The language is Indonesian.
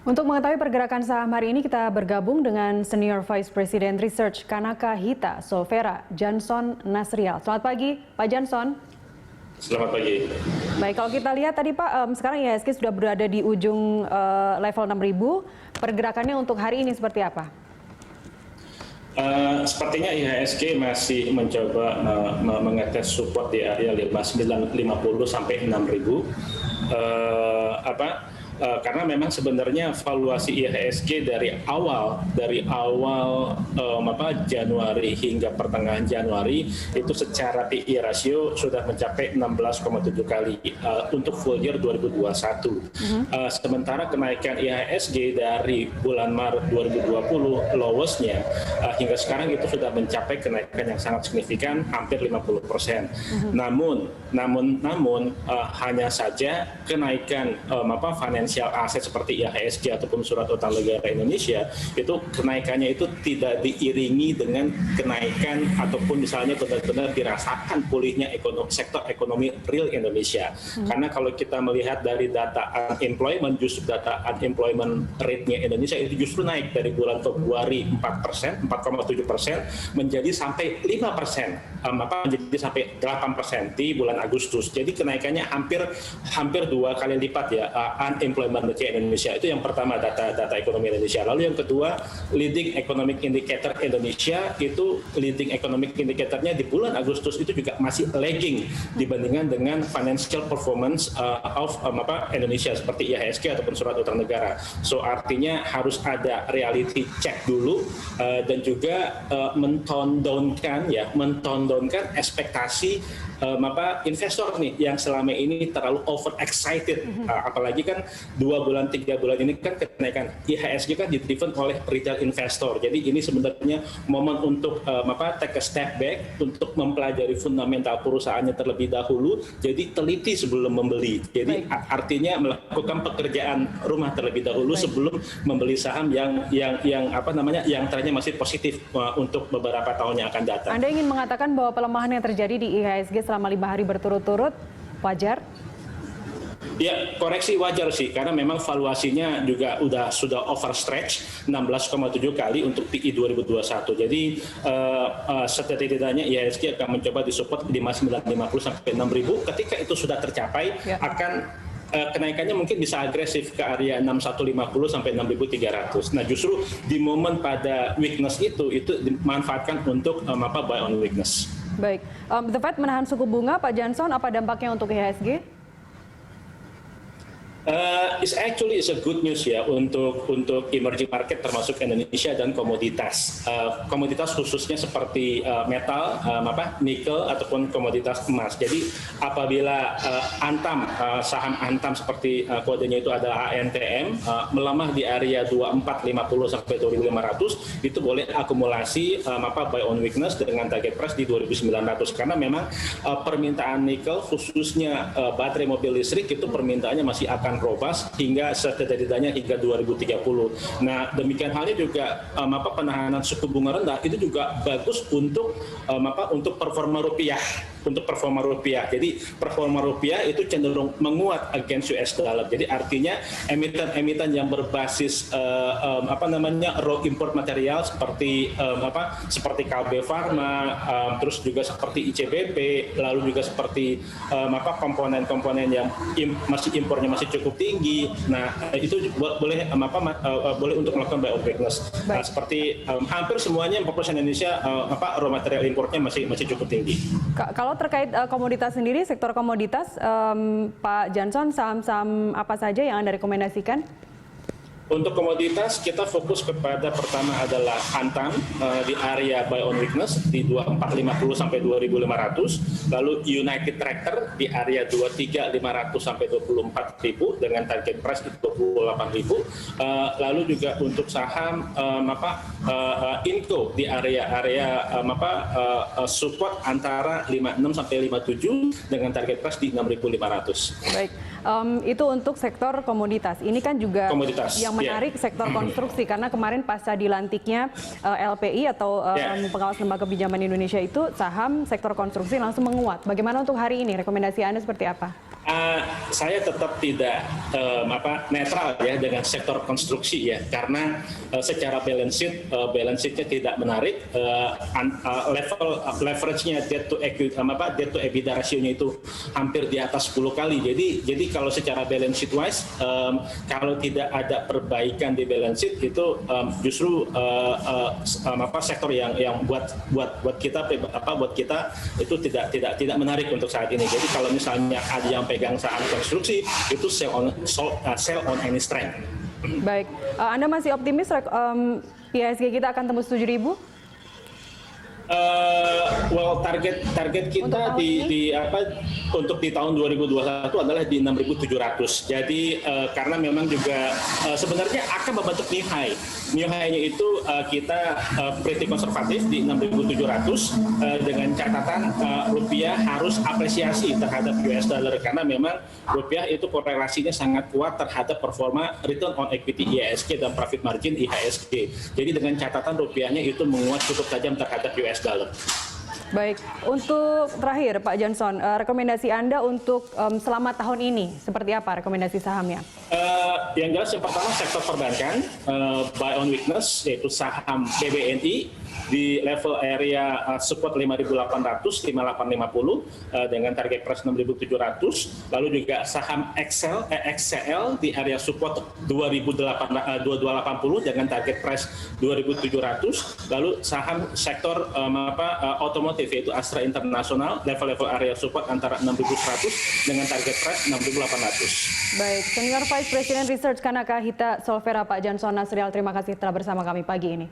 Untuk mengetahui pergerakan saham hari ini, kita bergabung dengan Senior Vice President Research Kanaka Hita Solvera, Johnson Nasrial. Selamat pagi, Pak Johnson. Selamat pagi. Baik, kalau kita lihat tadi Pak, sekarang IHSG sudah berada di ujung level 6.000. Pergerakannya untuk hari ini seperti apa? Sepertinya IHSG masih mencoba mengetes support di area 5950 sampai 6000. Karena memang sebenarnya valuasi IHSG dari awal Januari hingga pertengahan Januari itu secara PE ratio sudah mencapai 16,7 kali untuk full year 2021. Sementara kenaikan IHSG dari bulan Maret 2020 lowestnya hingga sekarang itu sudah mencapai kenaikan yang sangat signifikan, hampir 50%. Namun hanya saja kenaikan financial aset seperti IHSG ataupun surat utang negara Indonesia itu kenaikannya itu tidak diiringi dengan kenaikan ataupun misalnya benar-benar dirasakan pulihnya sektor ekonomi real Indonesia. Karena kalau kita melihat dari data unemployment, justru data unemployment rate-nya Indonesia itu justru naik dari bulan Februari 4%, 4,7% menjadi sampai 5%, menjadi sampai 8% di bulan Agustus. Jadi kenaikannya hampir 2 kali lipat ya unemployment rate Indonesia. Itu yang pertama, data ekonomi Indonesia. Lalu yang kedua, leading economic indicator Indonesia itu leading economic indicatornya di bulan Agustus itu juga masih lagging dibandingkan dengan financial performance of Indonesia seperti IHSG ataupun surat utang negara. So artinya harus ada reality check dulu dan juga mentondownkan ekspektasi investor nih yang selama ini terlalu over excited, apalagi kan 2 bulan 3 bulan ini kan kenaikan IHSG kan di-driven oleh retail investor. Jadi ini sebenarnya momen untuk take a step back untuk mempelajari fundamental perusahaannya terlebih dahulu. Jadi teliti sebelum membeli. Jadi artinya melakukan pekerjaan rumah terlebih dahulu sebelum membeli saham yang trennya masih positif untuk beberapa tahun yang akan datang. Anda ingin mengatakan bahwa pelemahan yang terjadi di IHSG selama 5 hari berturut-turut wajar? Ya, koreksi wajar sih, karena memang valuasinya juga sudah overstretch 16,7 kali untuk PE 2021. Jadi setidaknya IHSG akan mencoba disupport di 5950 sampai 6000. Ketika itu sudah tercapai, akan kenaikannya mungkin bisa agresif ke area 6150 sampai 6300. Nah, justru di momen pada weakness itu dimanfaatkan untuk buy on weakness. Baik, The Fed menahan suku bunga, Pak Johnson, apa dampaknya untuk IHSG? It's actually a good news ya untuk emerging market termasuk Indonesia dan komoditas. Komoditas khususnya seperti metal, nikel ataupun komoditas emas. Jadi apabila saham Antam seperti kodenya itu adalah ANTM melemah di area 2450 sampai 2500, itu boleh akumulasi buy on weakness dengan target price di 2900 karena memang permintaan nikel khususnya baterai mobil listrik itu permintaannya masih akan robust hingga setidaknya hingga 2030. Nah, demikian halnya juga penahanan suku bunga rendah itu juga bagus untuk performa rupiah. Jadi performa rupiah itu cenderung menguat against US dollar. Jadi artinya emiten-emiten yang berbasis raw import material seperti Kalbe Pharma, terus juga seperti ICBP, lalu juga seperti komponen-komponen yang impornya masih cukup tinggi. Nah, itu boleh untuk melakukan buy on weakness. Nah, seperti hampir semuanya proporsi Indonesia raw material importnya masih cukup tinggi. Kalau terkait komoditas sendiri, sektor komoditas, Pak Johnson, saham-saham apa saja yang Anda rekomendasikan? Untuk komoditas, kita fokus kepada pertama adalah Antam di area buy on weakness di 2450 sampai 2500, lalu United Tractor di area 23500 sampai 24000 dengan target price di 28000, lalu juga untuk saham Inco di area support antara 56 sampai 57 dengan target price di 6500. Baik. Itu untuk sektor komoditas. Ini kan juga yang menarik sektor konstruksi karena kemarin pasca dilantiknya LPI atau pengawas lembaga pinjaman Indonesia itu saham sektor konstruksi langsung menguat. Bagaimana untuk hari ini? Rekomendasi Anda seperti apa? Saya tetap tidak netral ya dengan sektor konstruksi ya, karena secara balance sheet-nya tidak menarik, level leverage-nya debt to EBITDA ratio-nya itu hampir di atas 10 kali. Jadi kalau secara balance sheet wise, kalau tidak ada perbaikan di balance sheet itu justru sektor yang buat kita itu tidak menarik untuk saat ini. Jadi kalau misalnya ada yang pegang saham konstruksi itu sell on any strength. Baik, Anda masih optimis IHSG kita akan tembus 7.000? Target kita untuk di tahun 2021 adalah di 6.700. Jadi karena memang juga sebenarnya akan membentuk new high. New high-nya itu kita pretty konservatif di 6.700 dengan catatan rupiah harus apresiasi terhadap US dollar karena memang rupiah itu korelasinya sangat kuat terhadap performa return on equity IHSG dan profit margin IHSG. Jadi dengan catatan rupiahnya itu menguat cukup tajam terhadap US dollar. Baik, untuk terakhir Pak Johnson, rekomendasi Anda untuk selama tahun ini seperti apa rekomendasi sahamnya? Yang jelas yang pertama sektor perbankan, buy on weakness yaitu saham BBNI di level area support 5.800, 5.850 dengan target price 6.700. Lalu juga saham XCL di area support 2.280 dengan target price 2.700. Lalu saham sektor otomotif yaitu Astra International level area support antara 6.100 dengan target price 6.800. Baik, Senior Vice President Research Kanaka Hita Solvera Pak Johnson Nasrial, terima kasih telah bersama kami pagi ini.